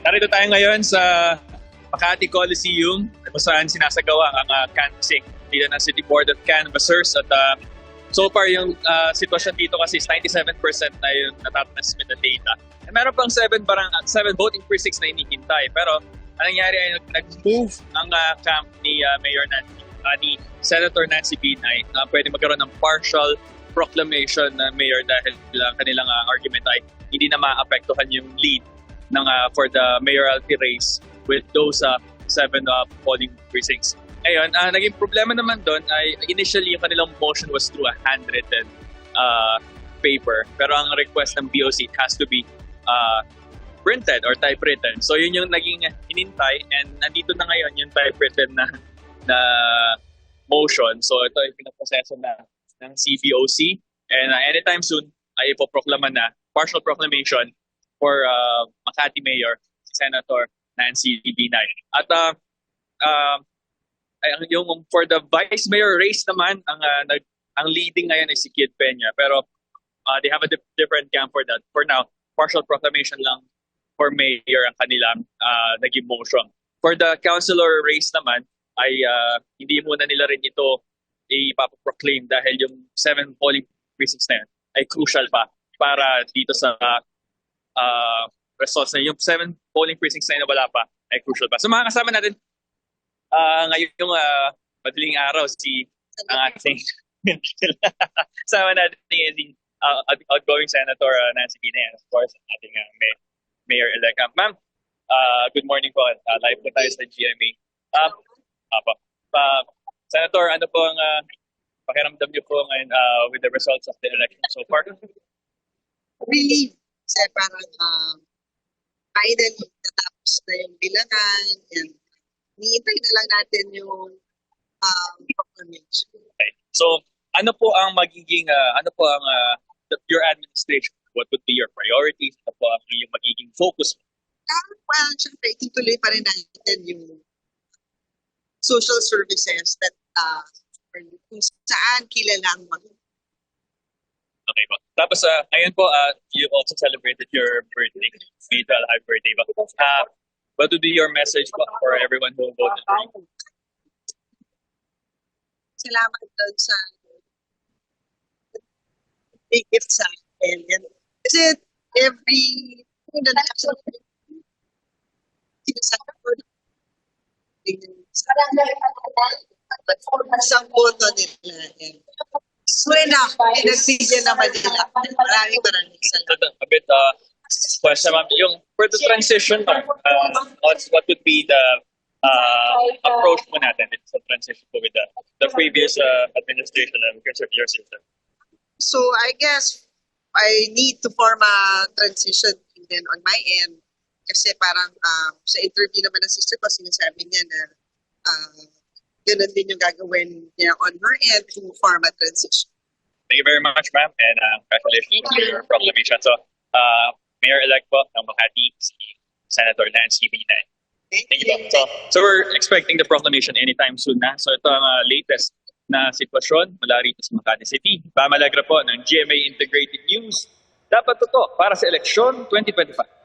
Narito tayo ngayon sa Makati Coliseum kung saan sinasagawa ang canvassing dito ng City Board of Canvassers at so far yung sitwasyon dito kasi is 97% na yung natatransmit na data. And meron pang 7 voting precincts na hinihintay pero ang nangyari ay nag-move ang camp ni Mayor ni Senator Nancy Binay na pwede magkaroon ng partial proclamation na mayor dahil ang kanilang argument ay hindi na maapektuhan yung lead ng for the mayoralty race with those 7 polling precincts. Ngayon, naging problema naman doon ay initially yung kanilang motion was through a handwritten paper. Pero ang request ng BOC has to be printed or typewritten. So yun yung naging hinintay and nandito na ngayon yung typewritten na motion. So ito ay pinaproseso na ng CBOC and anytime soon ay ipoproklama na partial proclamation for Makati Mayor, si Senator Nancy Binay. At yung for the Vice Mayor race naman, ang leading ngayon ay si Kid Peña. Pero they have a different camp for that. For now, partial proclamation lang for Mayor ang kanilang naging motion. For the councilor race naman, ay hindi muna nila rin ito ipapaproclaim dahil yung 7 polling precincts na yun ay crucial pa para dito sa results na yung 7 polling precincts na wala pa ay crucial pa. So mga kasama natin ngayon yung madaling araw ang ating kasama natin yung outgoing Senator Nancy Binay and of course ang ating Mayor-elect. Ma'am, good morning po. Live po tayo sa GMA. Senator, ano po ang pakiramdam niyo po ngayon with the results of the election so far? Relief. Kasi parang finally natapos na yung bilangan and niintay na lang natin yung proclamation. Okay. So, ano po ang magiging, your administration? What would be your priorities? Ano po ang yung magiging focus? Well, syempre, ituloy pa rin natin yung social services that kung saan kilalang Okay po. Tapos ngayon po, you also celebrated your birthday. May happy birthday ba? What would be your message po for everyone who voted for you? Salamat doon sa big gift sa akin. Kasi every sinasabi ko isang boto nila. So enough, pinagbigyan naman nila. Maraming salamat. A bit question, ma'am. Yung for the transition, what would be the approach mo natin sa transition po with the previous administration and your system? So I guess I need to form a transition then on my end. Kasi parang sa interview naman ng sister ko, sinasabi niya na ganoon din yung gagawin niya on her end to form a transition. Thank you very much, ma'am, and congratulations on your proclamation. So, Mayor-elect po ng Makati, si Senator Nancy Binay. Thank you. So we're expecting the proclamation anytime soon na. So ito ang latest na sitwasyon mula rito sa Makati City. Pamalagra po ng GMA Integrated News. Dapat totoo para sa eleksyon 2025.